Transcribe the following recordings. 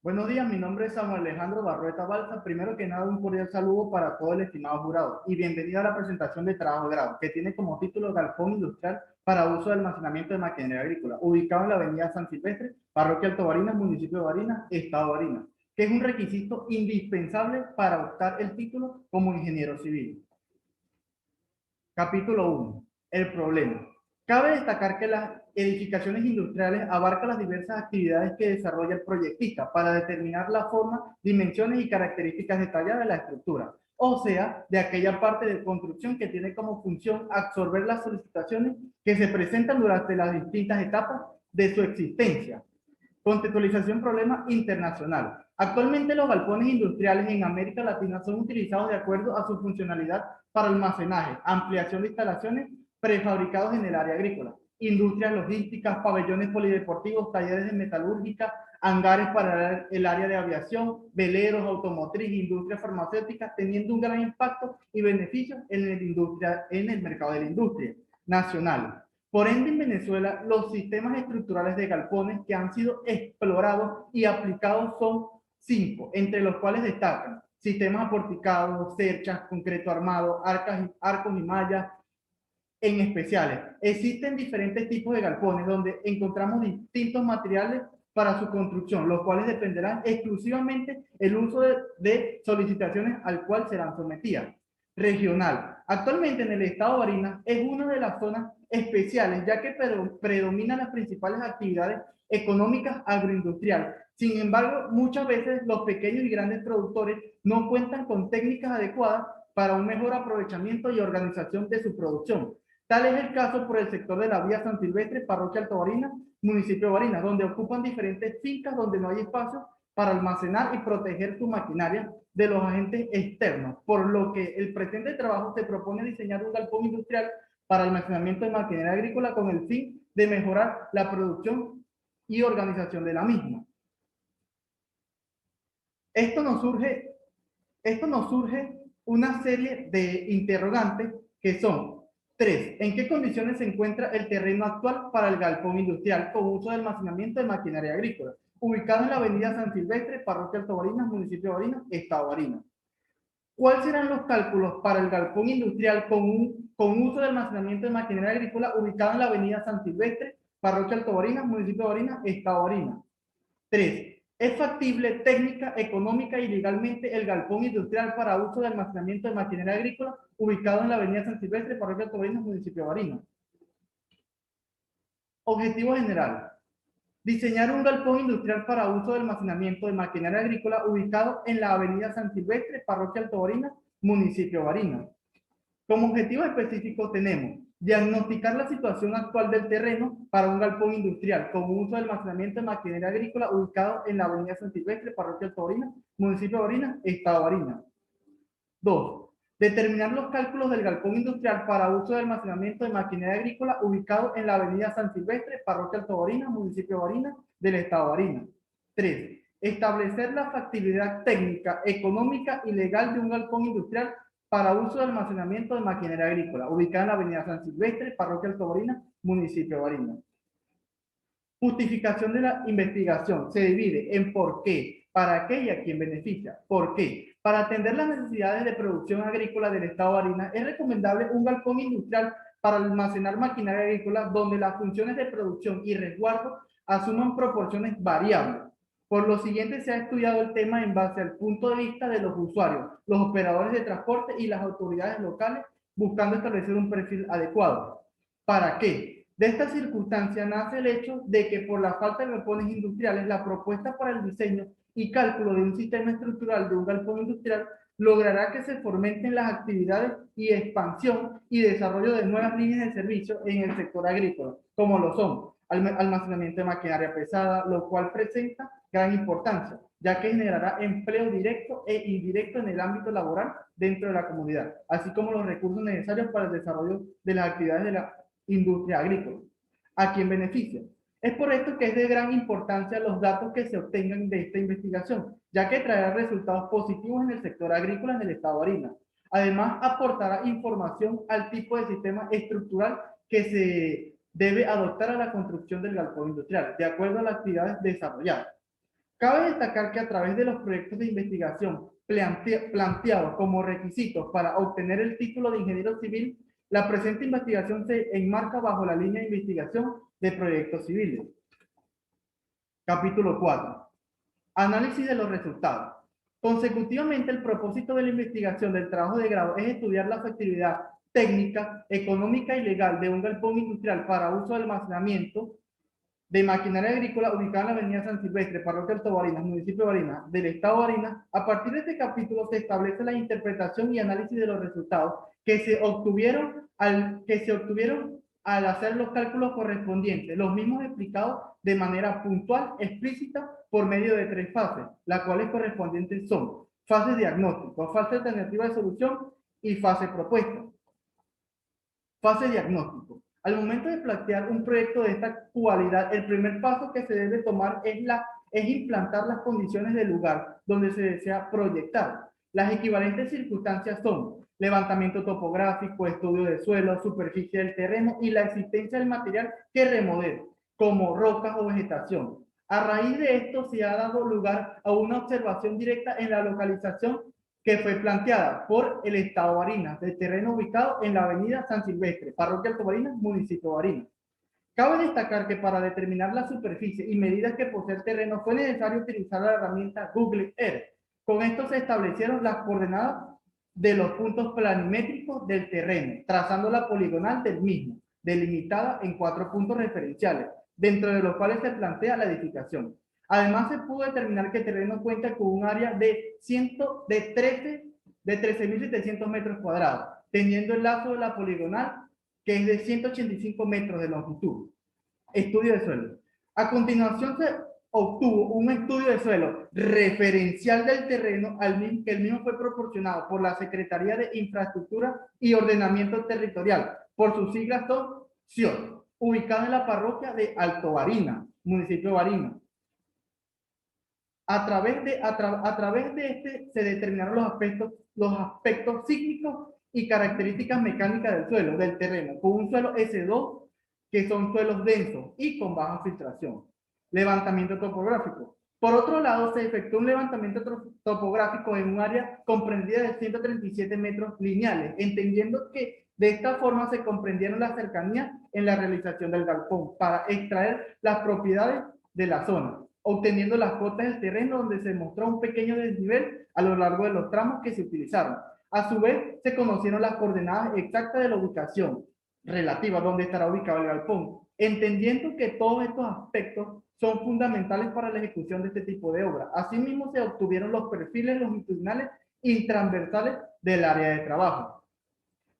Buenos días, mi nombre es Samuel Alejandro Barrueta Balsa. Primero que nada, un cordial saludo para todo el estimado jurado y bienvenido a la presentación de trabajo de grado, que tiene como título Galpón Industrial para uso de almacenamiento de maquinaria agrícola, ubicado en la avenida San Silvestre, parroquia Alto Barinas, municipio de Barinas, estado de Barinas, que es un requisito indispensable para optar el título como ingeniero civil. Capítulo 1. El problema. Cabe destacar que las edificaciones industriales abarcan las diversas actividades que desarrolla el proyectista para determinar la forma, dimensiones y características detalladas de la estructura, o sea, de aquella parte de construcción que tiene como función absorber las solicitaciones que se presentan durante las distintas etapas de su existencia. Contextualización problema internacional. Actualmente los galpones industriales en América Latina son utilizados de acuerdo a su funcionalidad para almacenaje, ampliación de instalaciones prefabricados en el área agrícola, industrias logísticas, pabellones polideportivos, talleres de metalúrgica, hangares para el área de aviación, veleros, automotriz, industrias farmacéuticas, teniendo un gran impacto y beneficios en el mercado de la industria nacional. Por ende, en Venezuela, los sistemas estructurales de galpones que han sido explorados y aplicados son 5, entre los cuales destacan sistemas aporticados, cerchas, concreto armado, arcos y mallas, en especiales. Existen diferentes tipos de galpones donde encontramos distintos materiales para su construcción, los cuales dependerán exclusivamente el uso de solicitaciones al cual serán sometidas. Regional. Actualmente en el estado de Barinas es una de las zonas especiales, ya que predominan las principales actividades económicas agroindustriales. Sin embargo, muchas veces los pequeños y grandes productores no cuentan con técnicas adecuadas para un mejor aprovechamiento y organización de su producción. Tal es el caso por el sector de la vía San Silvestre, parroquia Alto Barinas, municipio de Barinas, donde ocupan diferentes fincas donde no hay espacio para almacenar y proteger su maquinaria de los agentes externos, por lo que el presente trabajo se propone diseñar un galpón industrial para almacenamiento de maquinaria agrícola con el fin de mejorar la producción y organización de la misma. Esto nos surge una serie de interrogantes que son 3. ¿En qué condiciones se encuentra el terreno actual para el galpón industrial con uso de almacenamiento de maquinaria agrícola? Ubicado en la avenida San Silvestre, parroquia Alto Barinas, municipio de Barinas, estado de Barinas. ¿Cuáles serán los cálculos para el galpón industrial con uso de almacenamiento de maquinaria agrícola ubicado en la avenida San Silvestre, parroquia Alto Barinas, municipio de Barinas, estado de Barinas? 3. ¿Es factible técnica, económica y legalmente el galpón industrial para uso de almacenamiento de maquinaria agrícola ubicado en la avenida San Silvestre, parroquia Alto Barinas, municipio de Barinas? Objetivo general. Diseñar un galpón industrial para uso de almacenamiento de maquinaria agrícola ubicado en la avenida San Silvestre, parroquia Alto Barinas, municipio de Barinas. Como objetivo específico tenemos diagnosticar la situación actual del terreno para un galpón industrial con uso de almacenamiento de maquinaria agrícola ubicado en la avenida San Silvestre, parroquia Alto Barinas, municipio de Barinas, estado de Barinas. 2. Determinar los cálculos del galpón industrial para uso de almacenamiento de maquinaria agrícola ubicado en la avenida San Silvestre, parroquia Alto Barinas, municipio de Barinas, del estado de Barinas. 3. Establecer la factibilidad técnica, económica y legal de un galpón industrial para uso de almacenamiento de maquinaria agrícola ubicada en la avenida San Silvestre, parroquia Alto Barinas, municipio de Barinas. Justificación de la investigación se divide en por qué, para qué y a quién beneficia. ¿Por qué? Para atender las necesidades de producción agrícola del estado de Barinas, es recomendable un galpón industrial para almacenar maquinaria agrícola donde las funciones de producción y resguardo asuman proporciones variables. Por lo siguiente, se ha estudiado el tema en base al punto de vista de los usuarios, los operadores de transporte y las autoridades locales, buscando establecer un perfil adecuado. ¿Para qué? De esta circunstancia nace el hecho de que por la falta de galpones industriales, la propuesta para el diseño y cálculo de un sistema estructural de un galpón industrial logrará que se fomenten las actividades y expansión y desarrollo de nuevas líneas de servicio en el sector agrícola, como lo son almacenamiento de maquinaria pesada, lo cual presenta gran importancia, ya que generará empleo directo e indirecto en el ámbito laboral dentro de la comunidad, así como los recursos necesarios para el desarrollo de las actividades de la industria agrícola. ¿A quién beneficia? Es por esto que es de gran importancia los datos que se obtengan de esta investigación, ya que traerá resultados positivos en el sector agrícola en el estado de Barinas. Además, aportará información al tipo de sistema estructural que se debe adoptar a la construcción del galpón industrial, de acuerdo a las actividades desarrolladas. Cabe destacar que a través de los proyectos de investigación planteados como requisitos para obtener el título de ingeniero civil, la presente investigación se enmarca bajo la línea de investigación de proyectos civiles. Capítulo 4. Análisis de los resultados. Consecutivamente, el propósito de la investigación del trabajo de grado es estudiar la factibilidad técnica, económica y legal de un galpón industrial para uso de almacenamiento de maquinaria agrícola ubicada en la avenida San Silvestre, parroquia Alto Barinas, municipio de Barinas, del estado de Barinas. A partir de este capítulo se establece la interpretación y análisis de los resultados que se obtuvieron al hacer los cálculos correspondientes, los mismos explicados de manera puntual, explícita, por medio de 3 fases, las cuales correspondientes son fase diagnóstico, fase alternativa de solución y fase propuesta. Fase diagnóstico. Al momento de plantear un proyecto de esta cualidad, el primer paso que se debe tomar es implantar las condiciones del lugar donde se desea proyectar. Las equivalentes circunstancias son levantamiento topográfico, estudio de suelo, superficie del terreno y la existencia del material que remodela, como rocas o vegetación. A raíz de esto se ha dado lugar a una observación directa en la localización que fue planteada por el Estado de Barinas, del terreno ubicado en la avenida San Silvestre, parroquia Alto Barinas, municipio de Barinas. Cabe destacar que para determinar la superficie y medidas que posee el terreno fue necesario utilizar la herramienta Google Earth. Con esto se establecieron las coordenadas de los puntos planimétricos del terreno, trazando la poligonal del mismo, delimitada en 4 puntos referenciales, dentro de los cuales se plantea la edificación. Además, se pudo determinar que el terreno cuenta con un área de 13.700 metros cuadrados, teniendo el lazo de la poligonal, que es de 185 metros de longitud. Estudio de suelo. A continuación se obtuvo un estudio de suelo referencial del terreno, que el mismo fue proporcionado por la Secretaría de Infraestructura y Ordenamiento Territorial, por sus siglas son SIOR, ubicado en la parroquia de Alto Barinas, municipio de Barinas. A través de este se determinaron los aspectos sísmicos y características mecánicas del suelo, del terreno, con un suelo S2, que son suelos densos y con baja filtración. Levantamiento topográfico. Por otro lado, se efectuó un levantamiento topográfico en un área comprendida de 137 metros lineales, entendiendo que de esta forma se comprendieron las cercanías en la realización del galpón para extraer las propiedades de la zona, obteniendo las cotas del terreno donde se mostró un pequeño desnivel a lo largo de los tramos que se utilizaron. A su vez, se conocieron las coordenadas exactas de la ubicación relativa donde estará ubicado el galpón, entendiendo que todos estos aspectos son fundamentales para la ejecución de este tipo de obra. Asimismo, se obtuvieron los perfiles longitudinales y transversales del área de trabajo.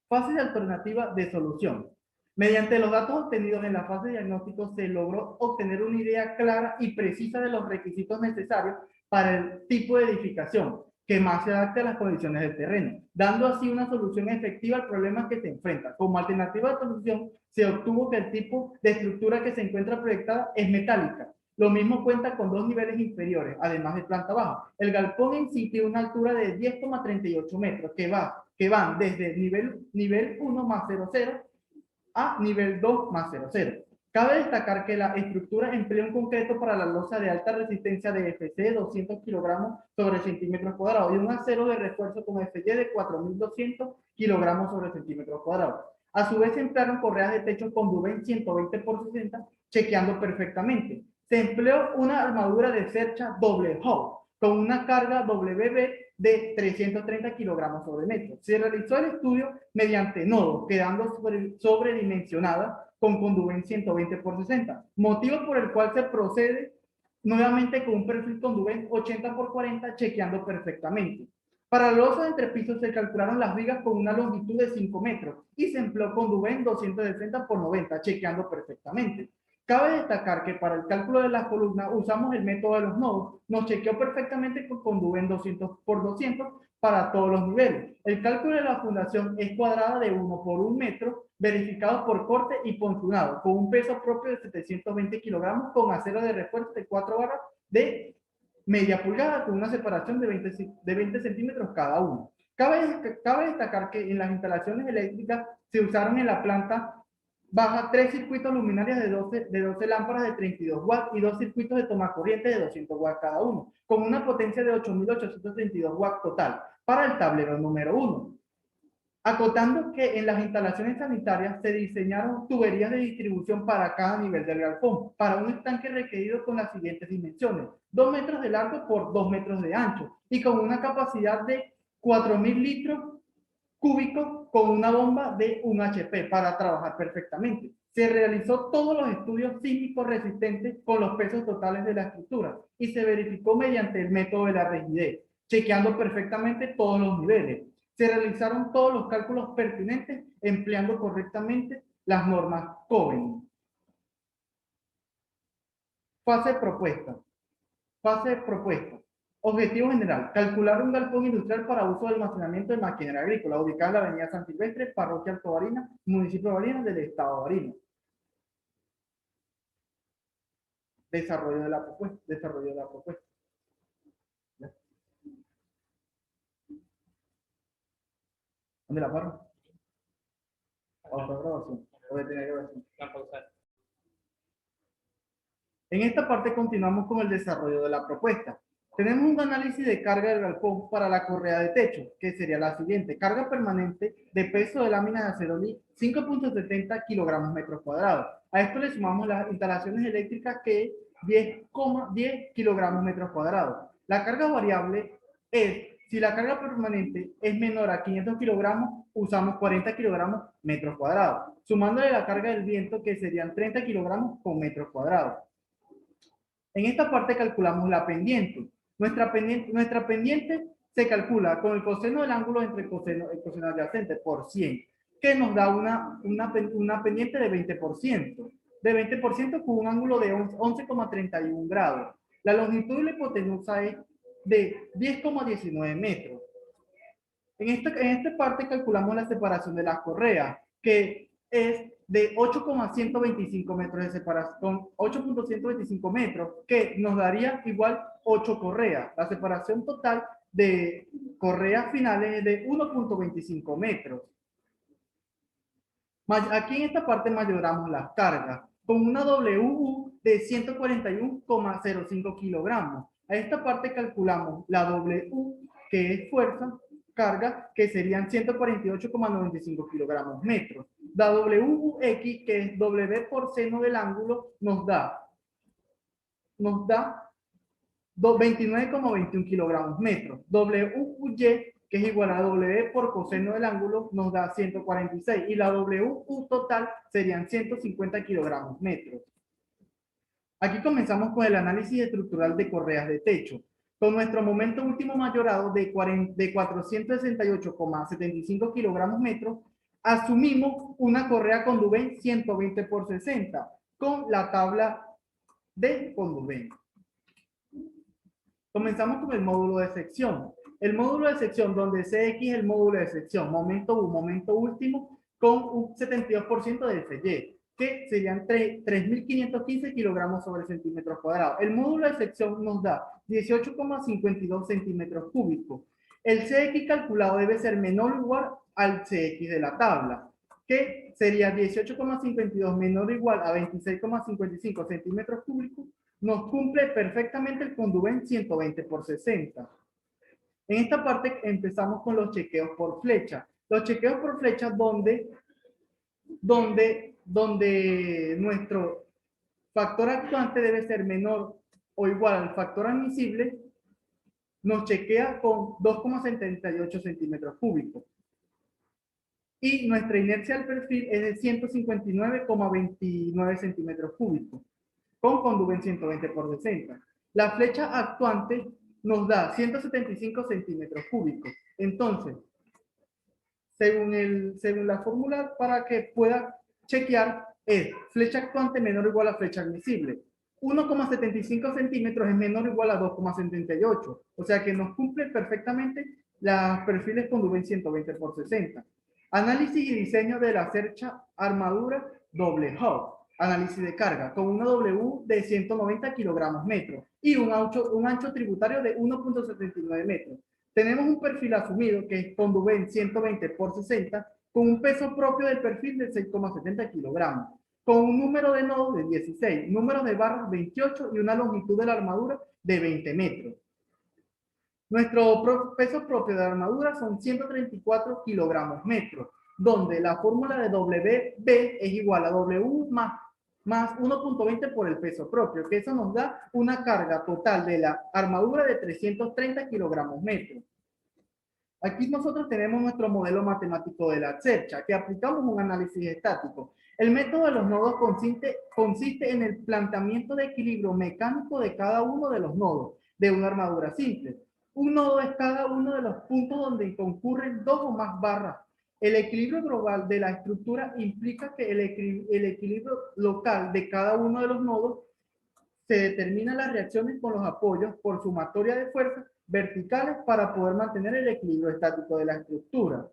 Fase de alternativa de solución. Mediante los datos obtenidos en la fase de diagnóstico se logró obtener una idea clara y precisa de los requisitos necesarios para el tipo de edificación que más se adapte a las condiciones del terreno, dando así una solución efectiva al problema que se enfrenta. Como alternativa de solución, se obtuvo que el tipo de estructura que se encuentra proyectada es metálica. Lo mismo cuenta con 2 niveles inferiores, además de planta baja. El galpón en sí tiene una altura de 10,38 metros, que van desde nivel 1 más 00 a nivel 2 más 00. Cabe destacar que la estructura emplea un concreto para la losa de alta resistencia de FC de 200 kilogramos sobre centímetros cuadrados y un acero de refuerzo con FY de 4.200 kilogramos sobre centímetros cuadrados. A su vez se emplearon correas de techo con Duven 120 por 60, chequeando perfectamente. Se empleó una armadura de cercha doble hull con una carga WB de 330 kilogramos sobre metro. Se realizó el estudio mediante nodos, quedando sobredimensionada con Conduven 120 por 60, motivo por el cual se procede nuevamente con un perfil Conduven 80 por 40, chequeando perfectamente. Para los losa de entrepisos se calcularon las vigas con una longitud de 5 metros y se empleó Conduven 260 por 90, chequeando perfectamente. Cabe destacar que para el cálculo de las columnas usamos el método de los nodos. Nos chequeó perfectamente con Conduven 200 por 200 para todos los niveles. El cálculo de la fundación es cuadrada de 1 por 1 metro, verificado por corte y pontunado, con un peso propio de 720 kilogramos, con acero de refuerzo de 4 varas de media pulgada, con una separación de 20 centímetros cada uno. Cabe destacar que en las instalaciones eléctricas se usaron en la planta baja 3 circuitos luminarias de 12 lámparas de 32 watts y 2 circuitos de toma corriente de 200 watts cada uno, con una potencia de 8.832 watts total para el tablero número 1. Acotando que en las instalaciones sanitarias se diseñaron tuberías de distribución para cada nivel del galpón, para un estanque requerido con las siguientes dimensiones: 2 metros de largo por 2 metros de ancho y con una capacidad de 4.000 litros cúbicos con una bomba de 1 HP para trabajar perfectamente. Se realizó todos los estudios sísmicos resistentes con los pesos totales de la estructura y se verificó mediante el método de la rigidez, chequeando perfectamente todos los niveles. Se realizaron todos los cálculos pertinentes empleando correctamente las normas Coven. Fase propuesta. Fase propuesta. Objetivo general: calcular un galpón industrial para uso de almacenamiento de maquinaria agrícola, ubicada en la avenida San Silvestre, parroquia Alto Barinas, municipio de Barinas, del estado de Barinas. Desarrollo de la propuesta. Desarrollo de la propuesta. ¿Dónde la paro? Autograbación. O detener grabación. En esta parte continuamos con el desarrollo de la propuesta. Tenemos un análisis de carga del galpón para la correa de techo, que sería la siguiente: carga permanente de peso de láminas de acerolí 5.70 kilogramos metros cuadrados. A esto le sumamos las instalaciones eléctricas, que es 10,10 kilogramos metros cuadrados. La carga variable es: si la carga permanente es menor a 500 kilogramos, usamos 40 kilogramos metros cuadrados, sumándole la carga del viento, que serían 30 kilogramos con metros cuadrados. En esta parte calculamos la pendiente. Nuestra pendiente se calcula con el coseno del ángulo entre el coseno adyacente por 100, que nos da una pendiente de 20%. De 20% con un ángulo de 11,31 grados. La longitud de la hipotenusa es de 10,19 metros. En esta parte calculamos la separación de las correas, que es de 8,125 metros de separación, 8.125 metros, que nos daría igual 8 correas. La separación total de correas finales es de 1.25 metros. Aquí en esta parte mayoramos las cargas, con una WU de 141,05 kilogramos. A esta parte calculamos la WU, que es fuerza, carga, que serían 148,95 kilogramos metros. La WX, que es W por seno del ángulo, nos da 29,21 kilogramos metros. WY, que es igual a W por coseno del ángulo, nos da 146. Y la WU total serían 150 kilogramos metros. Aquí comenzamos con el análisis estructural de correas de techo. Con nuestro momento último mayorado de 468,75 kilogramos metros, asumimos una correa con Dubén 120 por 60 con la tabla de Dubén. Comenzamos con el módulo de sección. El módulo de sección, donde CX es el módulo de sección, momento U, momento último, con un 72% de FY, que serían 3.515 kilogramos sobre centímetros cuadrados. El módulo de sección nos da 18,52 centímetros cúbicos. El CX calculado debe ser menor o igual al CX de la tabla, que sería 18,52 menor o igual a 26,55 centímetros cúbicos. Nos cumple perfectamente el Condubén 120 por 60. En esta parte empezamos con los chequeos por flecha. Los chequeos por flecha donde nuestro factor actuante debe ser menor o igual al factor admisible, nos chequea con 2,78 centímetros cúbicos. Y nuestra inercia al perfil es de 159,29 centímetros cúbicos, con Condubén 120 por 60. La flecha actuante nos da 175 centímetros cúbicos. Entonces, según la fórmula para que pueda chequear, es flecha actuante menor o igual a flecha admisible. 1,75 centímetros es menor o igual a 2,78. O sea que nos cumple perfectamente los perfiles Condubén 120 por 60. Análisis y diseño de la cercha armadura doble hub. Análisis de carga con una W de 190 kilogramos metros y un ancho tributario de 1,79 metros. Tenemos un perfil asumido que es Condubén 120 por 60 con un peso propio del perfil de 6,70 kilogramos, con un número de nodos de 16, números de barras 28 y una longitud de la armadura de 20 metros. Nuestro peso propio de la armadura son 134 kilogramos metros, donde la fórmula de WB es igual a W más 1.20 por el peso propio, que eso nos da una carga total de la armadura de 330 kilogramos metros. Aquí nosotros tenemos nuestro modelo matemático de la CERCHA, que aplicamos un análisis estático. El método de los nodos consiste en el planteamiento de equilibrio mecánico de cada uno de los nodos de una armadura simple. Un nodo es cada uno de los puntos donde concurren dos o más barras. El equilibrio global de la estructura implica que el equilibrio local de cada uno de los nodos se determinan las reacciones con los apoyos por sumatoria de fuerzas verticales para poder mantener el equilibrio estático de la estructura.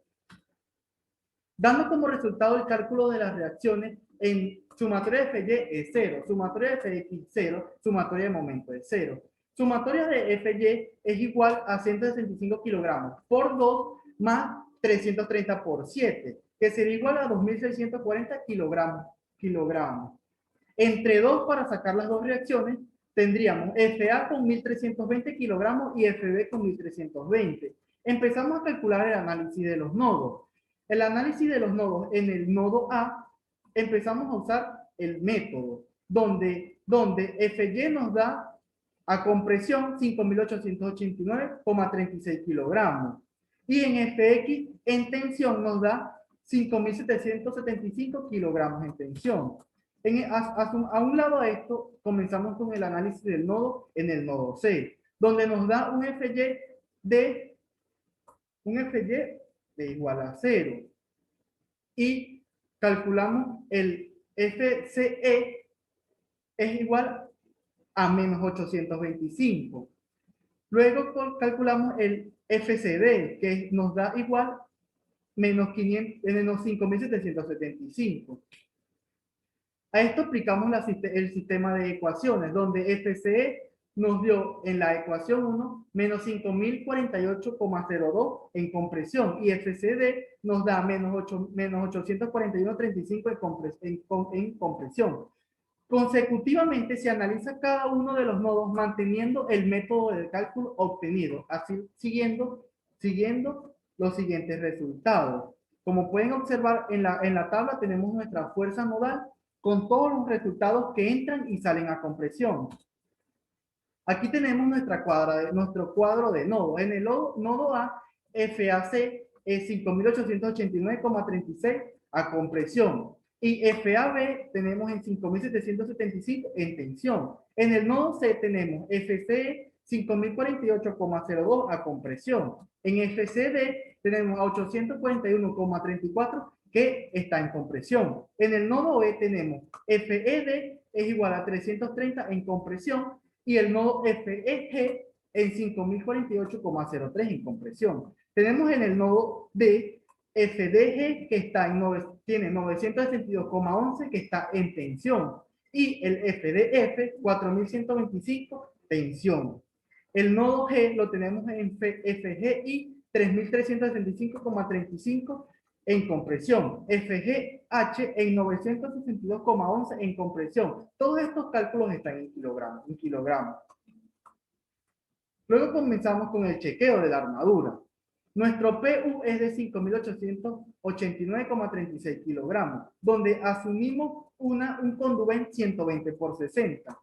Dando como resultado el cálculo de las reacciones en sumatoria de Fy es 0, sumatoria de Fx 0, sumatoria de momento es 0. Sumatoria de Fy es igual a 165 kilogramos por 2 más 330 por 7, que sería igual a 2.640 kilogramos. Entre 2, para sacar las dos reacciones, tendríamos Fa con 1.320 kilogramos y Fb con 1.320. Empezamos a calcular el análisis de los nodos. El análisis de los nodos en el nodo A, empezamos a usar el método, donde Fy nos da a compresión 5.889,36 kilogramos. Y en Fx en tensión nos da 5.775 kilogramos en tensión. A un lado de esto, comenzamos con el análisis del nodo en el nodo C, donde nos da un Fy de igual a 0. Y calculamos el FCE es igual a menos 825. Luego calculamos el FCD, que nos da igual menos 5.775. A esto aplicamos el sistema de ecuaciones, donde FCE nos dio en la ecuación 1 menos 5.048,02 en compresión y FCD nos da menos 841,35 en compresión. Consecutivamente se analiza cada uno de los nodos manteniendo el método de cálculo obtenido, así siguiendo los siguientes resultados. Como pueden observar en la tabla tenemos nuestra fuerza nodal con todos los resultados que entran y salen a compresión. Aquí tenemos nuestro cuadro de nodos. En el nodo A, FAC es 5.889,36 a compresión. Y FAB tenemos en 5.775 en tensión. En el nodo C tenemos FCE 5.048,02 a compresión. En FCD tenemos a 841,34 que está en compresión. En el nodo E tenemos FED es igual a 330 en compresión y el nodo FEG en 5.048,03 en compresión. Tenemos en el nodo D FDG que está tiene 962,11 que está en tensión y el FDF 4.125 tensión. El nodo G lo tenemos en FGI 3.365,35 en compresión, FGH en 962,11 en compresión. Todos estos cálculos están en kilogramos. Luego comenzamos con el chequeo de la armadura. Nuestro PU es de 5.889,36 kilogramos, donde asumimos un conduven 120 por 60.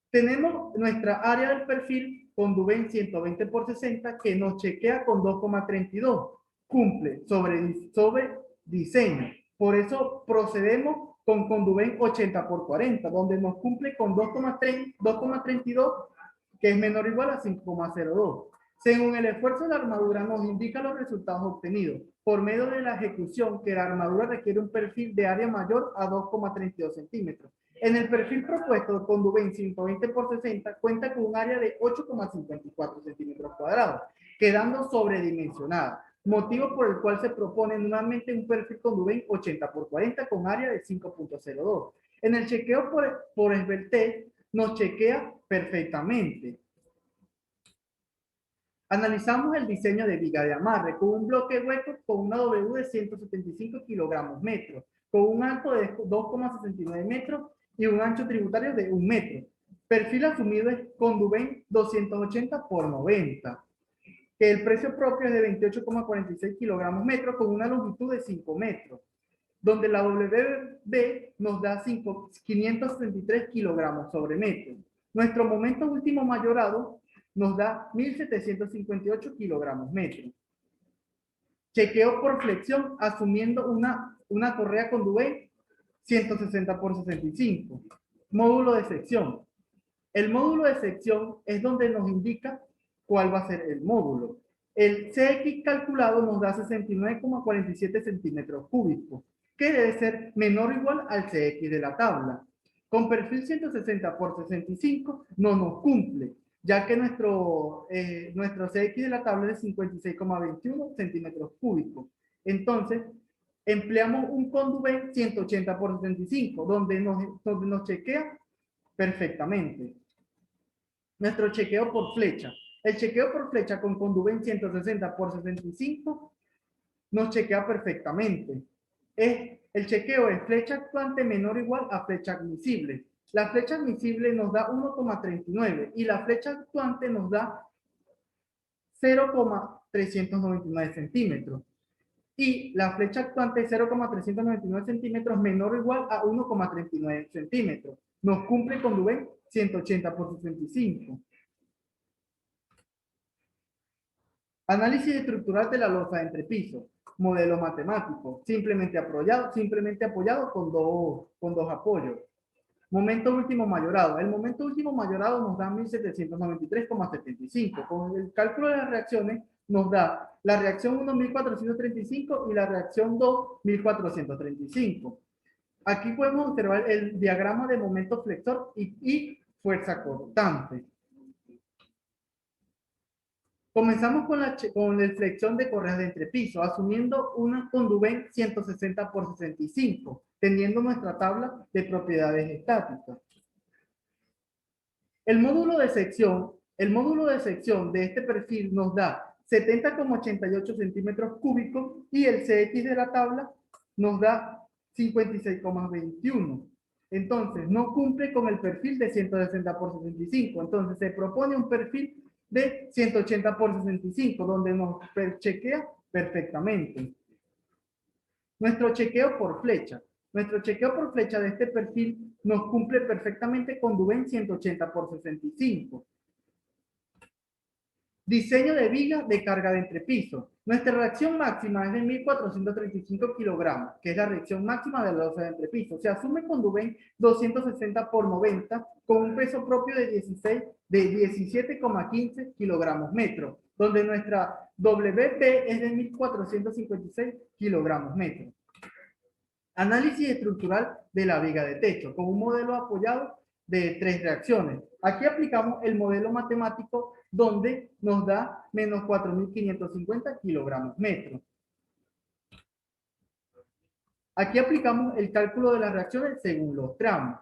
Tenemos nuestra área del perfil conduven 120 por 60 que nos chequea con 2,32. Cumple sobre diseño. Por eso procedemos con conduven 80 por 40, donde nos cumple con 2,32, que es menor o igual a 5,02. Según el esfuerzo de la armadura, nos indica los resultados obtenidos por medio de la ejecución que la armadura requiere un perfil de área mayor a 2,32 centímetros. En el perfil propuesto con Duven 120 por 60 cuenta con un área de 8,54 centímetros cuadrados, quedando sobredimensionada, motivo por el cual se propone nuevamente un perfil con Duven 80 por 40 con área de 5,02. En el chequeo por esbeltez nos chequea perfectamente. Analizamos el diseño de viga de amarre con un bloque hueco con una W de 175 kilogramos metro, con un alto de 2,69 metros y un ancho tributario de 1 metro. Perfil asumido es Conduven 280 por 90, que el precio propio es de 28,46 kilogramos metro con una longitud de 5 metros, donde la WB nos da 563 kilogramos sobre metro. Nuestro momento último mayorado nos da 1758 kilogramos metro. Chequeo por flexión asumiendo una correa con Duvet 160 por 65. Módulo de sección. El módulo de sección es donde nos indica cuál va a ser el módulo. El CX calculado nos da 69,47 centímetros cúbicos, que debe ser menor o igual al CX de la tabla. Con perfil 160 por 65 no nos cumple, ya que nuestro CX de la tabla es de 56,21 centímetros cúbicos. Entonces, empleamos un Conduven 180 por 65, donde nos chequea perfectamente. Nuestro chequeo por flecha. El chequeo por flecha con Conduven 160 por 65 nos chequea perfectamente. El chequeo es flecha actuante menor o igual a flecha admisible. La flecha admisible nos da 1,39 y la flecha actuante nos da 0,399 centímetros. Y la flecha actuante 0,399 centímetros menor o igual a 1,39 centímetros. Nos cumple con Duven 180 por 65. Análisis estructural de la losa de entrepiso. Modelo matemático. Simplemente apoyado con dos apoyos. Momento último mayorado. El momento último mayorado nos da 1793,75. Con el cálculo de las reacciones nos da la reacción 1, 1435 y la reacción 2, 1435. Aquí podemos observar el diagrama de momento flexor y fuerza cortante. Comenzamos con la flexión de correas de entrepiso, asumiendo una Conduven 160 por 65, teniendo nuestra tabla de propiedades estáticas. El módulo de sección de este perfil nos da 70,88 centímetros cúbicos y el CX de la tabla nos da 56,21. Entonces, no cumple con el perfil de 160 por 65. Entonces, se propone un perfil de 180 por 65, donde nos chequea perfectamente. Nuestro chequeo por flecha. Nuestro chequeo por flecha de este perfil nos cumple perfectamente con Duven 180 por 65. Diseño de viga de carga de entrepiso. Nuestra reacción máxima es de 1435 kilogramos, que es la reacción máxima de la losa de entrepiso. Se asume con Duven 260 por 90 con un peso propio de 17,15 kilogramos metro, donde nuestra WP es de 1456 kilogramos metro. Análisis estructural de la viga de techo, con un modelo apoyado de 3 reacciones. Aquí aplicamos el modelo matemático donde nos da menos 4.550 kilogramos metro. Aquí aplicamos el cálculo de las reacciones según los tramos,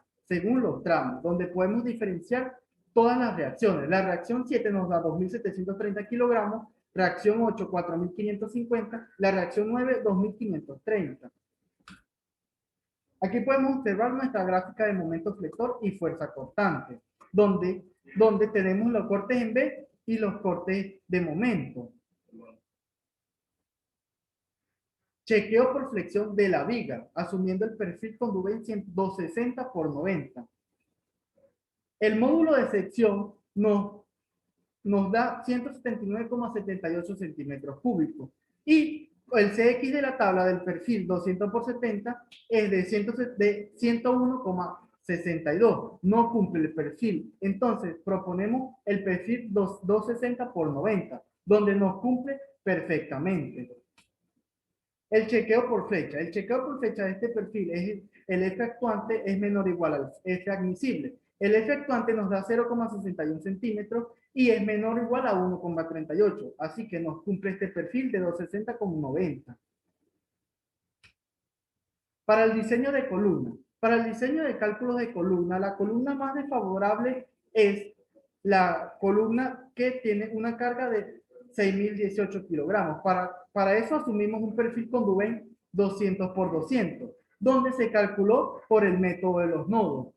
donde podemos diferenciar todas las reacciones. La reacción 7 nos da 2.730 kilogramos, reacción 8, 4.550, la reacción 9, 2.530. Aquí podemos observar nuestra gráfica de momento flector y fuerza cortante, donde tenemos los cortes en B y los cortes de momento. Chequeo por flexión de la viga, asumiendo el perfil con Duven 260 por 90. El módulo de sección nos da 179,78 centímetros cúbicos y el CX de la tabla del perfil 200 por 70 es de 101,62. No cumple el perfil. Entonces, proponemos el perfil 260 por 90, donde nos cumple perfectamente. El chequeo por flecha. El chequeo por flecha de este perfil es el F actuante es menor o igual al F admisible. El F actuante nos da 0,61 centímetros y es menor o igual a 1,38. Así que nos cumple este perfil de 260 con 90. Para el diseño de columna. Para el diseño de cálculos de columna, la columna más desfavorable es la columna que tiene una carga de 6.018 kilogramos. Para eso asumimos un perfil con Dubén 200 por 200, donde se calculó por el método de los nodos.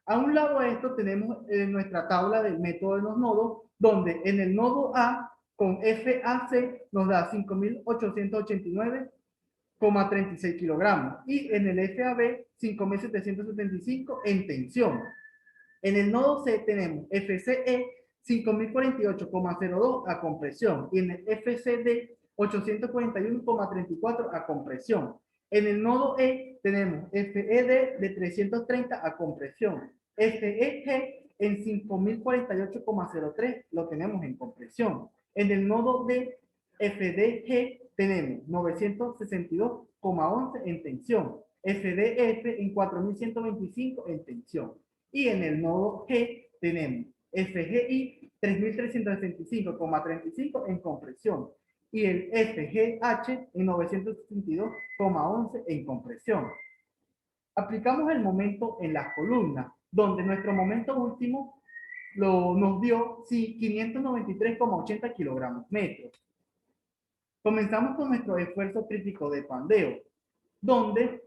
A un lado de esto tenemos nuestra tabla del método de los nodos, donde en el nodo A, con FAC, nos da 5.889,36 kilogramos. Y en el FAB, 5.775 en tensión. En el nodo C tenemos FCE 5.048,02 a compresión y en el FCD 841,34 a compresión. En el nodo E tenemos FED de 330 a compresión. FEG en 5.048,03 lo tenemos en compresión. En el nodo D, FDG tenemos 962,11 en tensión. FDF en 4.125 en tensión. Y en el nodo G tenemos FGI 3.365,35 en compresión y el FGH en 962,11 en compresión. Aplicamos el momento en las columnas, donde nuestro momento último nos dio 593,80 kilogramos metros. Comenzamos con nuestro esfuerzo crítico de pandeo, donde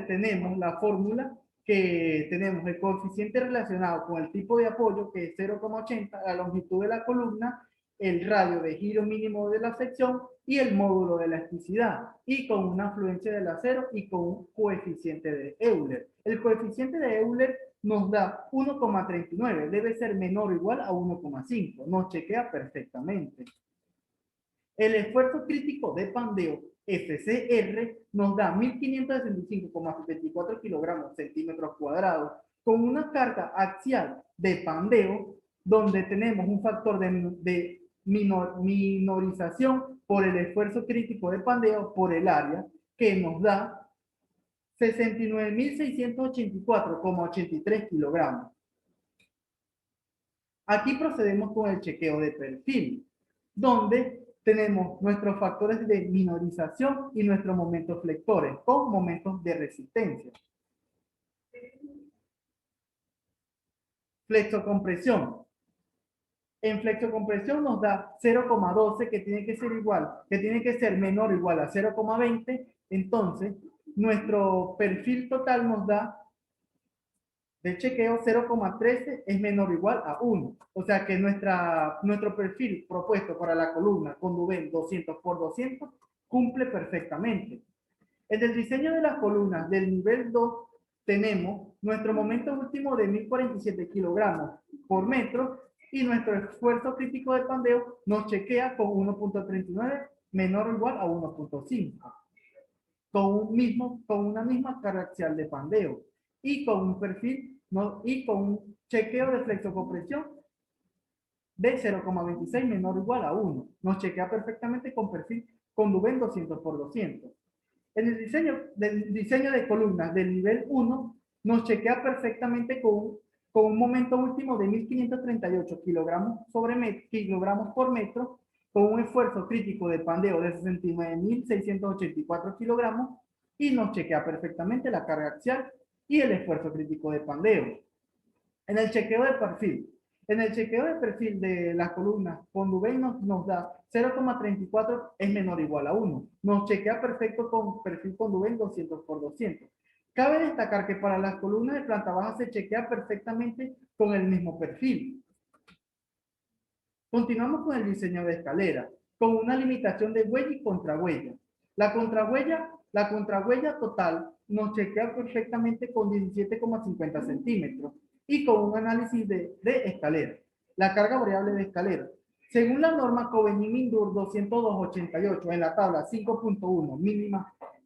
tenemos la fórmula que tenemos el coeficiente relacionado con el tipo de apoyo, que es 0,80, la longitud de la columna, el radio de giro mínimo de la sección y el módulo de elasticidad, y con una afluencia del acero y con un coeficiente de Euler. El coeficiente de Euler nos da 1,39, debe ser menor o igual a 1,5, nos chequea perfectamente. El esfuerzo crítico de pandeo FCR nos da 1.565,74 kilogramos centímetros cuadrados con una carga axial de pandeo donde tenemos un factor de minorización por el esfuerzo crítico de pandeo por el área que nos da 69.684,83 kilogramos. Aquí procedemos con el chequeo de perfil, donde tenemos nuestros factores de minorización y nuestros momentos flectores con momentos de resistencia. Flexocompresión. En flexocompresión nos da 0,12 que tiene que ser igual, que tiene que ser menor o igual a 0,20. Entonces, nuestro perfil total nos da de chequeo 0,13 es menor o igual a 1. O sea que nuestro perfil propuesto para la columna con Dubén 200 por 200 cumple perfectamente. En el diseño de las columnas del nivel 2 tenemos nuestro momento último de 1.047 kilogramos por metro y nuestro esfuerzo crítico de pandeo nos chequea con 1,39 menor o igual a 1,5. Con una misma carga axial de pandeo y con un perfil y con un chequeo de flexocompresión de 0,26 menor o igual a 1. Nos chequea perfectamente con perfil con Dubén 200 por 200. En el diseño de columnas del nivel 1 nos chequea perfectamente con un momento último de 1.538 kilogramos por metro, con un esfuerzo crítico de pandeo de 69.684 kilogramos y nos chequea perfectamente la carga axial y el esfuerzo crítico de pandeo. En el chequeo de perfil de las columnas con Dubén nos da 0,34 es menor o igual a 1. Nos chequea perfecto con perfil con Dubén 200 por 200. Cabe destacar que para las columnas de planta baja se chequea perfectamente con el mismo perfil. Continuamos con el diseño de escalera, con una limitación de huella y contrahuella. La contrahuella total nos chequea perfectamente con 17,50 centímetros y con un análisis de escalera. La carga variable de escalera. Según la norma Coveñín-Mindur 202.88 en la tabla 5.1,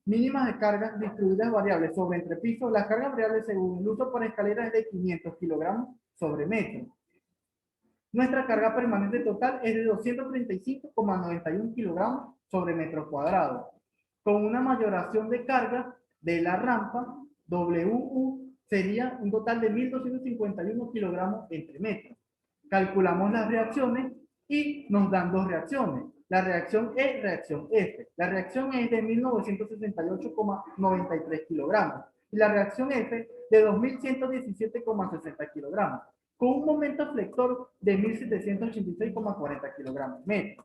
mínimas de cargas distribuidas variables sobre entrepisos, la carga variable según el uso por escalera es de 500 kilogramos sobre metro. Nuestra carga permanente total es de 235,91 kilogramos sobre metro cuadrado, con una mayoración de carga de la rampa WU sería un total de 1.251 kilogramos entre metros. Calculamos las reacciones y nos dan dos reacciones. La reacción E y reacción F. La reacción E es de 1.968,93 kilogramos y la reacción F de 2.117,60 kilogramos, con un momento flector de 1.786,40 kilogramos metro.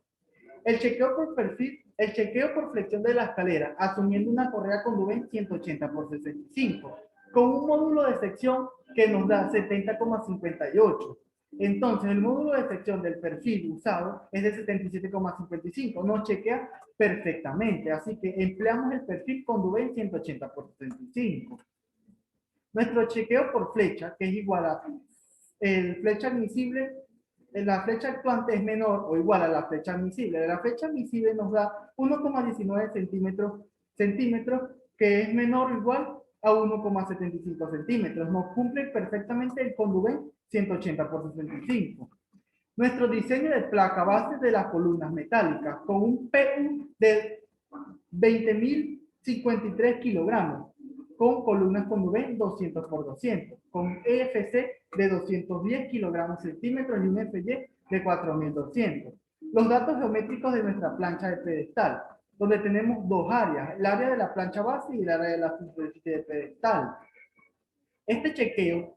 El chequeo por perfil, el chequeo por flexión de la escalera, asumiendo una correa con Dubén 180 por 65, con un módulo de sección que nos da 70,58. Entonces, el módulo de sección del perfil usado es de 77,55. Nos chequea perfectamente. Así que empleamos el perfil con Dubén 180 por 65. Nuestro chequeo por flecha, que es igual a el flecha admisible, la flecha actuante es menor o igual a la flecha admisible. La flecha admisible nos da 1,19 centímetros, que es menor o igual a 1,75 centímetros. Nos cumple perfectamente el con Dubén 180 por 65. Nuestro diseño de placa base de las columnas metálicas con un PU de 20.053 kilogramos, con columnas con Dubén 200 por 200, con EFC de 210 kilogramos centímetros y un FY de 4.200. Los datos geométricos de nuestra plancha de pedestal, donde tenemos dos áreas, el área de la plancha base y el área de la superficie de pedestal. Este chequeo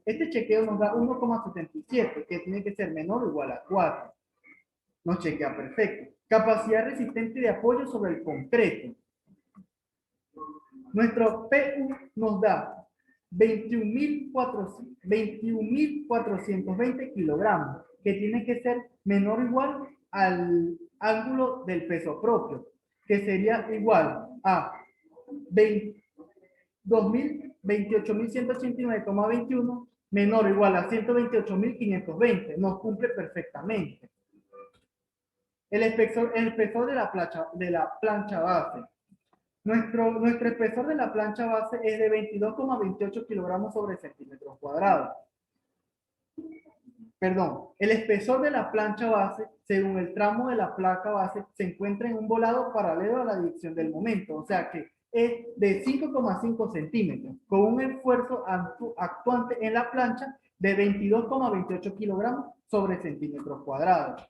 nos da 1,77, que tiene que ser menor o igual a 4. Nos chequea perfecto. Capacidad resistente de apoyo sobre el concreto. Nuestro PU nos da 21.420 kilogramos, que tiene que ser menor o igual al ángulo del peso propio, que sería igual a 28.189,21 menor o igual a 128.520. Nos cumple perfectamente. El espesor de la plancha base. Nuestro espesor de la plancha base es de 22,28 kilogramos sobre centímetros cuadrados. Perdón, el espesor de la plancha base, según el tramo de la placa base, se encuentra en un volado paralelo a la dirección del momento, o sea que es de 5,5 centímetros, con un esfuerzo actuante en la plancha de 22,28 kilogramos sobre centímetros cuadrados.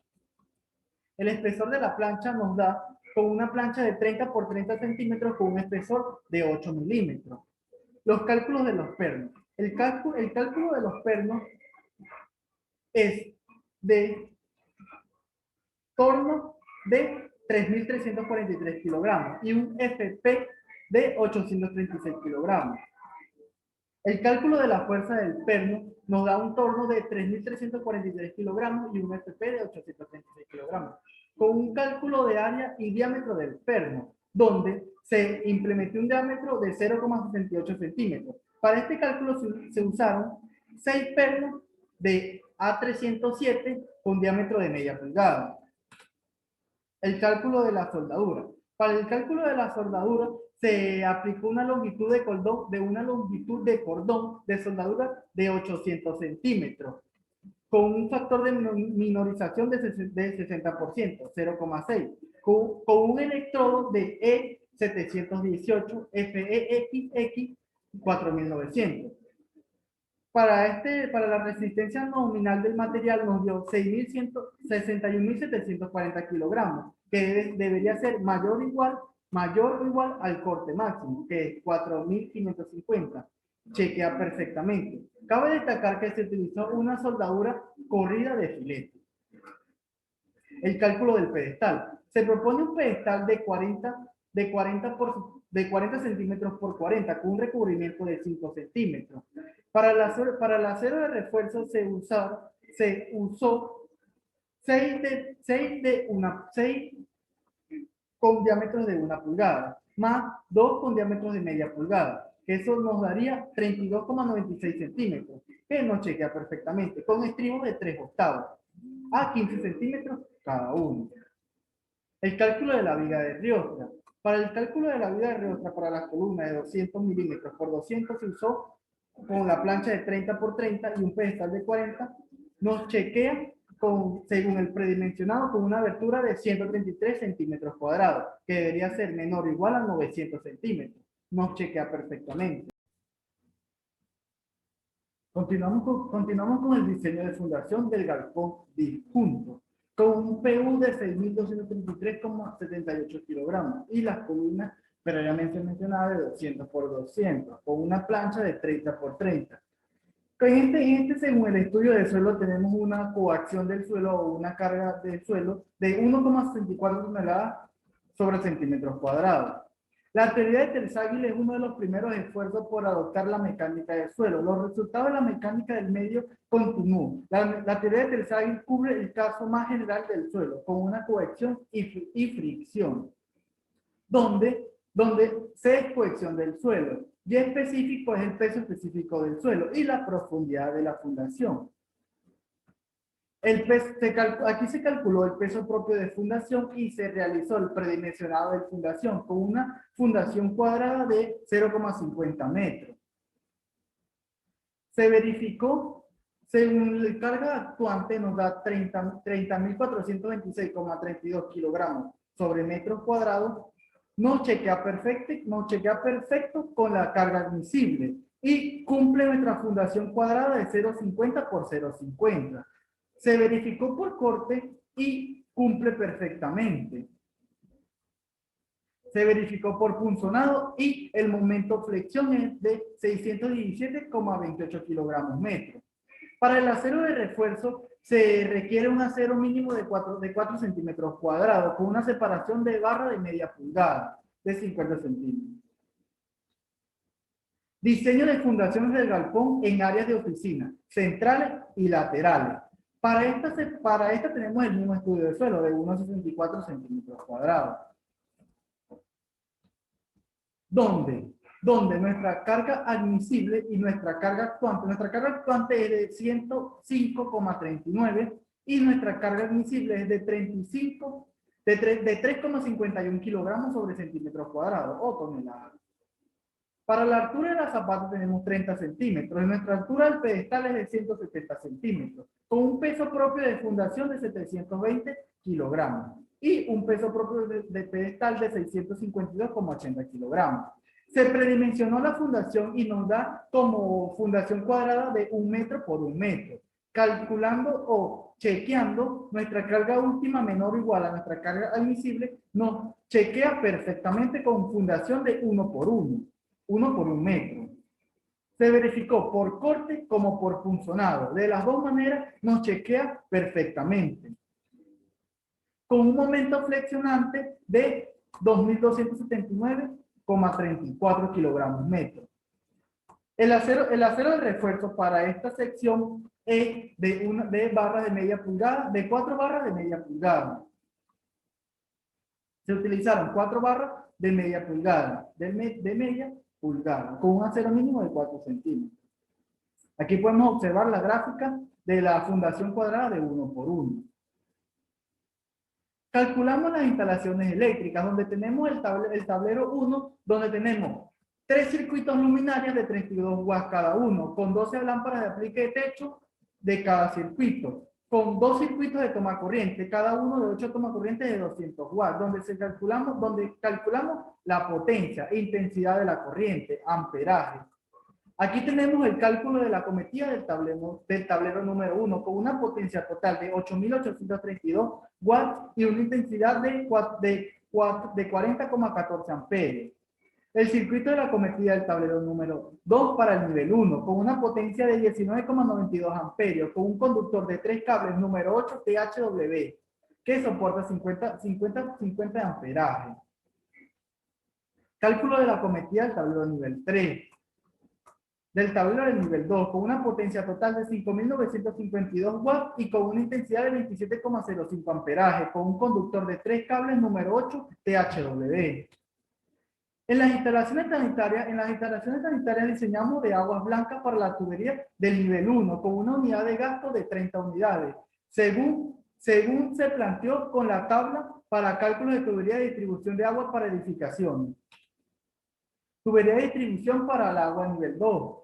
El espesor de la plancha nos da con una plancha de 30 por 30 centímetros con un espesor de 8 milímetros. Los cálculos de los pernos. El cálculo de los pernos es de torno de 3.343 kilogramos y un FP de 836 kilogramos. El cálculo de la fuerza del perno nos da un torno de 3.343 kilogramos y un FP de 836 kilogramos, con un cálculo de área y diámetro del perno, donde se implementó un diámetro de 0,68 centímetros. Para este cálculo se usaron 6 pernos de A307 con diámetro de media pulgada. El cálculo de la soldadura. Para el cálculo de la soldadura se aplicó una longitud de cordón de soldadura de 800 centímetros con un factor de minorización de 60%, 0,6, con un electrodo de E718 FEXX 4900. Para la resistencia nominal del material nos dio 61.740 kilogramos, que debería ser mayor o igual al corte máximo, que es 4.550. Chequea perfectamente. Cabe destacar que se utilizó una soldadura corrida de filete. El cálculo del pedestal. Se propone un pedestal de 40 centímetros por 40 con un recubrimiento de 5 centímetros. Para el acero de refuerzo se usó 6 con diámetros de 1 pulgada, más 2 con diámetros de media pulgada, que eso nos daría 32,96 centímetros, que nos chequea perfectamente, con estribos de 3 octavos, a 15 centímetros cada uno. El cálculo de la viga de Riostra. Para el cálculo de la viga de Riostra para la columna de 200 milímetros por 200 se usó con la plancha de 30 por 30 y un pedestal de 40. Nos chequea según el predimensionado con una abertura de 133 centímetros cuadrados, que debería ser menor o igual a 900 centímetros. Nos chequea perfectamente. Continuamos con el diseño de fundación del galpón disjunto, con un PU de 6.233,78 kilogramos y las columnas previamente mencionadas de 200 por 200, con una plancha de 30 por 30. Según el estudio del suelo, tenemos una coacción del suelo o una carga del suelo de 1,64 toneladas sobre centímetros cuadrados. La teoría de Terzaghi es uno de los primeros esfuerzos por adoptar la mecánica del suelo. Los resultados de la mecánica del medio continúan. La teoría de Terzaghi cubre el caso más general del suelo, con una cohesión y fricción, donde C es cohesión del suelo, y específico es el peso específico del suelo y la profundidad de la fundación. Aquí se calculó el peso propio de fundación y se realizó el predimensionado de fundación con una fundación cuadrada de 0,50 metros. Se verificó, según la carga actuante nos da 30.426,32 kilogramos sobre metros cuadrados. Nos chequea perfecto con la carga admisible y cumple nuestra fundación cuadrada de 0,50 por 0,50. Se verificó por corte y cumple perfectamente. Se verificó por punzonado y el momento flexión es de 617,28 kilogramos metro. Para el acero de refuerzo se requiere un acero mínimo de 4 centímetros cuadrados con una separación de barra de media pulgada de 50 centímetros. Diseño de fundaciones del galpón en áreas de oficina, centrales y laterales. Para esta tenemos el mismo estudio de suelo de 1,64 centímetros cuadrados. Donde nuestra carga admisible y nuestra carga actuante es de 105,39 y nuestra carga admisible es de 3,51 kilogramos sobre centímetros cuadrados o toneladas. Para la altura de la zapata tenemos 30 centímetros y nuestra altura del pedestal es de 170 centímetros, con un peso propio de fundación de 720 kilogramos y un peso propio de pedestal de 652,80 kilogramos. Se predimensionó la fundación y nos da como fundación cuadrada de 1 metro por 1 metro, calculando o chequeando nuestra carga última menor o igual a nuestra carga admisible, nos chequea perfectamente con fundación de 1 por 1 metro. Se verificó por corte como por punzonado. De las dos maneras nos chequea perfectamente. Con un momento flexionante de 2.279,34 kilogramos metro. El acero de refuerzo para esta sección es de barras de media pulgada, de 4 barras de media pulgada. Se utilizaron 4 barras de media pulgada, con un acero mínimo de 4 centímetros. Aquí podemos observar la gráfica de la fundación cuadrada de 1 por 1. Calculamos las instalaciones eléctricas, donde tenemos el tablero 1, donde tenemos 3 circuitos luminarios de 32 watts cada uno, con 12 lámparas de aplique de techo de cada circuito, con 2 circuitos de toma corriente, cada uno de 8 tomacorrientes de 200 watts, donde calculamos la potencia e intensidad de la corriente, amperaje. Aquí tenemos el cálculo de la acometida del tablero número 1, con una potencia total de 8.832 watts y una intensidad de 40,14 amperios. El circuito de la acometida del tablero número 2 para el nivel 1, con una potencia de 19,92 amperios, con un conductor de 3 cables número 8 THW, que soporta 50 de amperaje. Cálculo de la acometida del tablero nivel 3. Del tablero del nivel 2, con una potencia total de 5.952 watts y con una intensidad de 27,05 amperaje, con un conductor de 3 cables número 8 THW. En las instalaciones sanitarias diseñamos de aguas blancas para la tubería del nivel 1, con una unidad de gasto de 30 unidades, según se planteó con la tabla para cálculo de tubería de distribución de agua para edificaciones. Tubería de distribución para el agua nivel 2,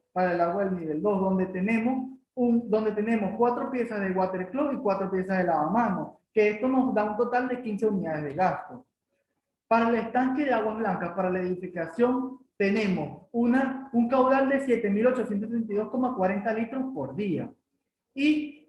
donde tenemos 4 piezas de water closet y 4 piezas de lavamanos, que esto nos da un total de 15 unidades de gasto. Para el estanque de aguas blancas, para la edificación, tenemos un caudal de 7.832,40 litros por día. Y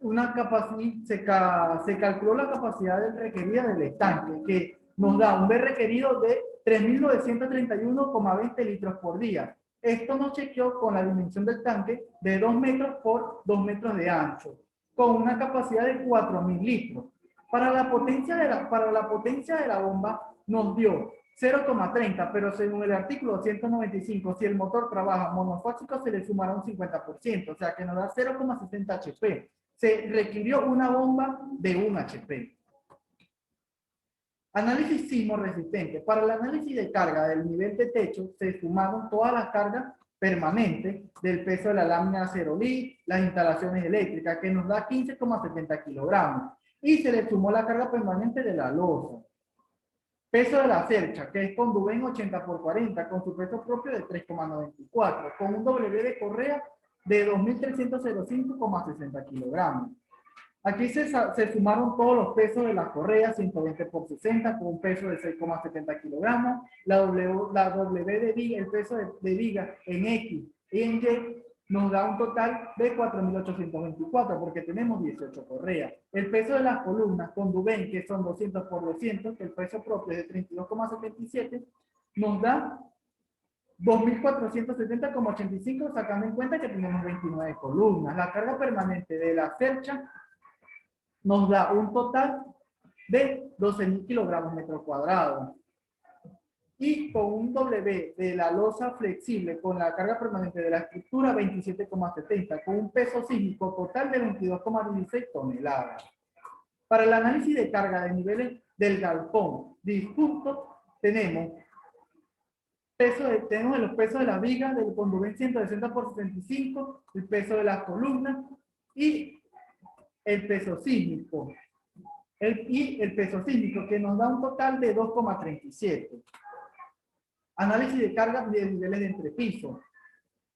se calculó la capacidad requerida del estanque, que nos da un B requerido de 3.931,20 litros por día. Esto nos chequeó con la dimensión del tanque de 2 metros por 2 metros de ancho, con una capacidad de 4.000 litros. Para la potencia de la bomba nos dio 0,30, pero según el artículo 195, si el motor trabaja monofásico, se le sumará un 50%, o sea que nos da 0,60 HP. Se requirió una bomba de 1 HP. Análisis sismo resistente. Para el análisis de carga del nivel de techo, se sumaron todas las cargas permanentes del peso de la lámina acerolí, las instalaciones eléctricas, que nos da 15,70 kilogramos. Y se le sumó la carga permanente de la losa. Peso de la cercha, que es con Dubén 80 por 40, con su peso propio de 3,94, con un W de correa de 2.305,60 kilogramos. Aquí se sumaron todos los pesos de la correa, 120 por 60, con un peso de 6,70 kilogramos. La W de viga, el peso de viga en X y en Y, nos da un total de 4.824, porque tenemos 18 correas. El peso de las columnas con Dubén, que son 200 por 200, que el peso propio es de 32,77, nos da 2.470,85, sacando en cuenta que tenemos 29 columnas. La carga permanente de la cercha nos da un total de 12.000 kilogramos metro cuadrado. Y con un W de la losa flexible con la carga permanente de la estructura 27,70, con un peso sísmico total de 22,16 toneladas. Para el análisis de carga de niveles del galpón disjunto, tenemos los pesos de la viga del Condubén 160 por 65, el peso de las columnas y el peso sísmico. El peso sísmico, que nos da un total de 2,37. Análisis de cargas de niveles de entrepiso.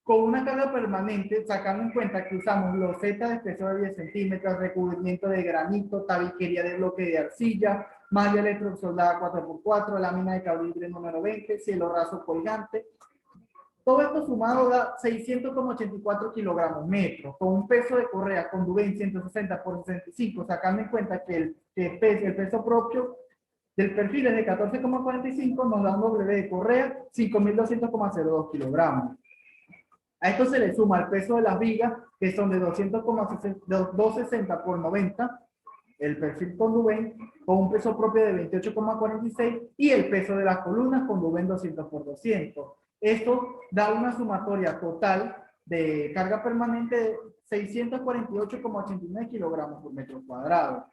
Con una carga permanente, sacando en cuenta que usamos losetas de espesor de 10 centímetros, recubrimiento de granito, tabiquería de bloque de arcilla, malla electrosoldada 4x4, lámina de calibre número 20, cielo raso colgante. Todo esto sumado da 600,84 kilogramos metros, con un peso de correa con Dubén 160 por 65, sacando en cuenta que el peso propio del perfil es de 14,45, nos da un W de correa 5.200,02 kilogramos. A esto se le suma el peso de las vigas, que son de 260 por 90, el perfil con Dubén, con un peso propio de 28,46, y el peso de las columnas con Dubén 200 por 200. Esto da una sumatoria total de carga permanente de 648,89 kilogramos por metro cuadrado.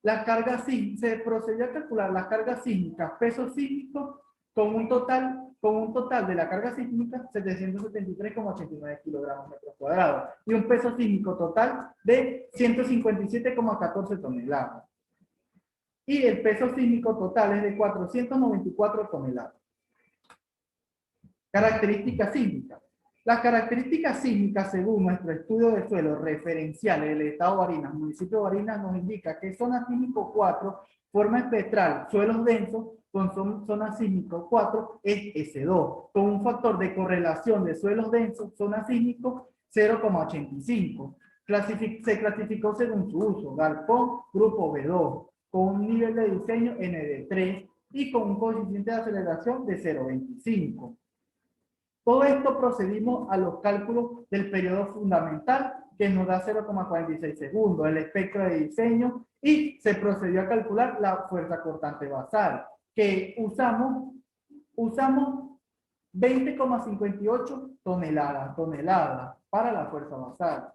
La carga se procedió a calcular las cargas sísmicas, peso sísmico, con un total de la carga sísmica 773,89 kilogramos metros cuadrados y un peso sísmico total de 157,14 toneladas. Y el peso sísmico total es de 494 toneladas. Características sísmicas. Las características sísmicas, según nuestro estudio de suelo referencial del estado de Barinas, municipio de Barinas, nos indica que zona sísmico 4, forma espectral, suelos densos, con zona sísmico 4 es S2, con un factor de correlación de suelos densos, zona sísmico 0,85. Se clasificó según su uso, galpón, grupo B2, con un nivel de diseño ND3 y con un coeficiente de aceleración de 0,25. Todo esto procedimos a los cálculos del periodo fundamental, que nos da 0,46 segundos, el espectro de diseño, y se procedió a calcular la fuerza cortante basal, que usamos 20,58 toneladas para la fuerza basal.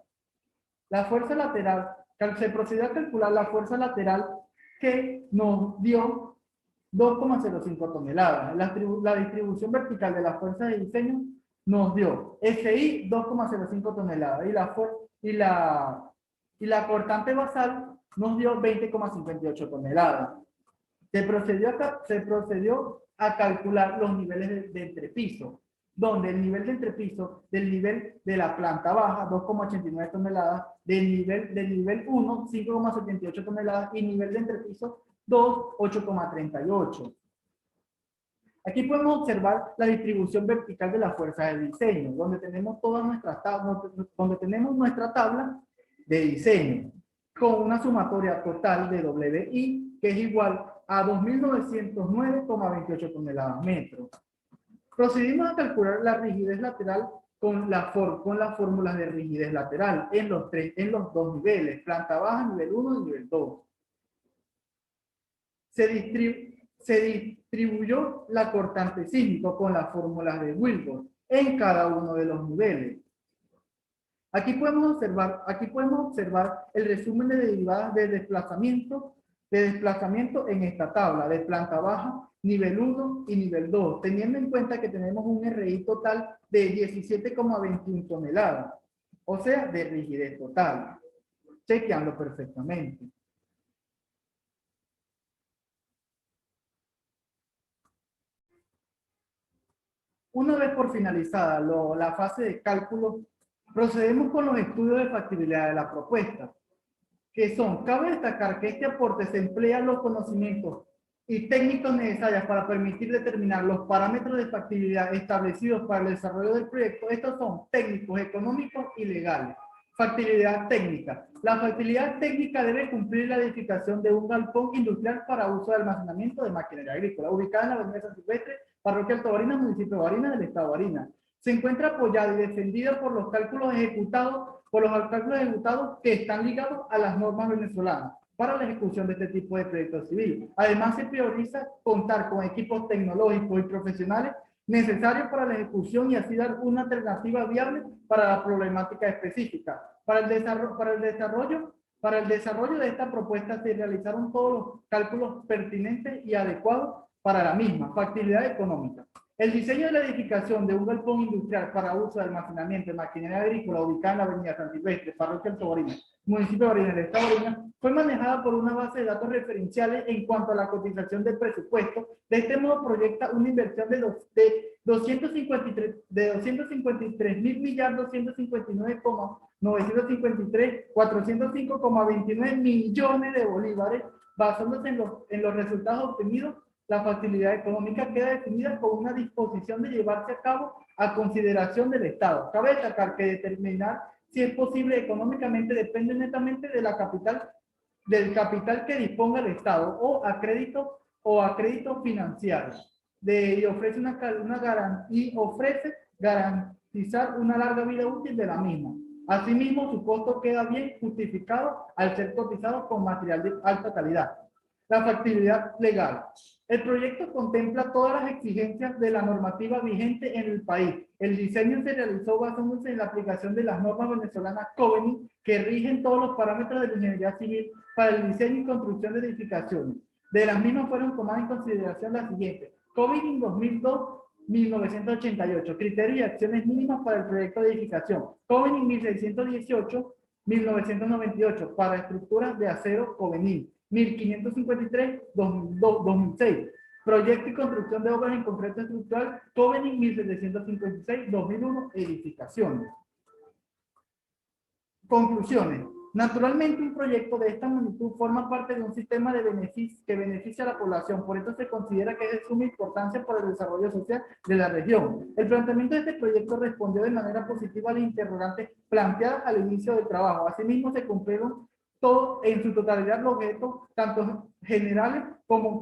La fuerza lateral, se procedió a calcular la fuerza lateral que nos dio 2,05 toneladas. La distribución vertical de la fuerza de diseño nos dio FI 2,05 toneladas y la cortante basal nos dio 20,58 toneladas. Se procedió a calcular los niveles de entrepiso, donde el nivel de entrepiso del nivel de la planta baja, 2,89 toneladas, del nivel 1, 5,78 toneladas, y nivel de entrepiso 2, 8,38. Aquí podemos observar la distribución vertical de la fuerza de diseño, donde tenemos nuestra tabla de diseño, con una sumatoria total de WI, que es igual a 2.909,28 toneladas metros. Procedimos a calcular la rigidez lateral con las fórmulas de rigidez lateral en los dos niveles, planta baja, nivel 1 y nivel 2. Se distribuyó la cortante sísmico con las fórmulas de Wilbur en cada uno de los niveles. Aquí podemos observar el resumen de derivadas de desplazamiento en esta tabla de planta baja, nivel 1 y nivel 2, teniendo en cuenta que tenemos un RI total de 17,21 toneladas, o sea, de rigidez total. Chequeando perfectamente. Una vez por finalizada la fase de cálculo, procedemos con los estudios de factibilidad de la propuesta, que son, cabe destacar que este aporte se emplea los conocimientos y técnicos necesarios para permitir determinar los parámetros de factibilidad establecidos para el desarrollo del proyecto. Estos son técnicos, económicos y legales. Factibilidad técnica. La factibilidad técnica debe cumplir la edificación de un galpón industrial para uso de almacenamiento de maquinaria agrícola, ubicada en la avenida San Silvestre, parroquia Alto Barinas, municipio de Barinas, del estado de Barinas. Se encuentra apoyada y defendida por los cálculos ejecutados que están ligados a las normas venezolanas para la ejecución de este tipo de proyectos civiles. Además, se prioriza contar con equipos tecnológicos y profesionales necesarios para la ejecución y así dar una alternativa viable para la problemática específica. Para el desarrollo de esta propuesta se realizaron todos los cálculos pertinentes y adecuados para la misma, factibilidad económica. El diseño de la edificación de un galpón industrial para uso de almacenamiento de maquinaria agrícola ubicada en la avenida San Silvestre, parroquia Alto Barinas, municipio de Barinas, del estado de Barinas, fue manejada por una base de datos referenciales en cuanto a la cotización del presupuesto. De este modo proyecta una inversión de 253.959,405,29 millones de bolívares, basándose en los resultados obtenidos. La factibilidad económica queda definida con una disposición de llevarse a cabo a consideración del Estado. Cabe destacar que determinar si es posible económicamente depende netamente del capital que disponga el Estado o a crédito financiero. Y ofrece garantizar una larga vida útil de la misma. Asimismo, su costo queda bien justificado al ser cotizado con material de alta calidad. La factibilidad legal. El proyecto contempla todas las exigencias de la normativa vigente en el país. El diseño se realizó basándose en la aplicación de las normas venezolanas Covenant que rigen todos los parámetros de la ingeniería civil para el diseño y construcción de edificaciones. De las mismas fueron tomadas en consideración las siguientes. Covenant 2002-1988, criterios y acciones mínimas para el proyecto de edificación. Covenant 1618-1998, para estructuras de acero Covenant. 1553-2006. Proyecto y construcción de obras en concreto estructural, Covenant 1756-2001, edificaciones. Conclusiones. Naturalmente, un proyecto de esta magnitud forma parte de un sistema de beneficios que beneficia a la población. Por eso se considera que es de suma importancia para el desarrollo social de la región. El planteamiento de este proyecto respondió de manera positiva a las interrogantes planteadas al inicio del trabajo. Asimismo, se cumplieron todo en su totalidad los objetos, tanto generales como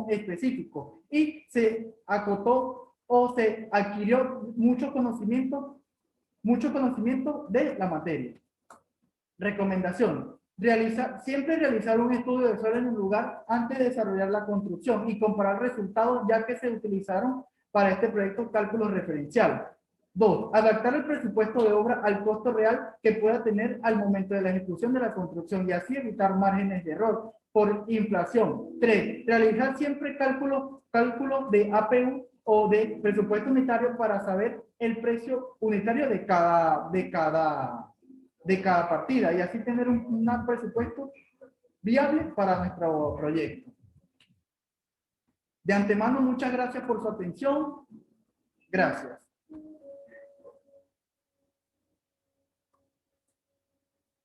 específicos, y se acotó o se adquirió mucho conocimiento de la materia. Recomendación: siempre realizar un estudio de suelo en un lugar antes de desarrollar la construcción y comparar resultados, ya que se utilizaron para este proyecto cálculos referenciales. 2. Adaptar el presupuesto de obra al costo real que pueda tener al momento de la ejecución de la construcción y así evitar márgenes de error por inflación. 3. Realizar siempre cálculos de APU o de presupuesto unitario para saber el precio unitario de cada partida y así tener un presupuesto viable para nuestro proyecto. De antemano, muchas gracias por su atención. Gracias.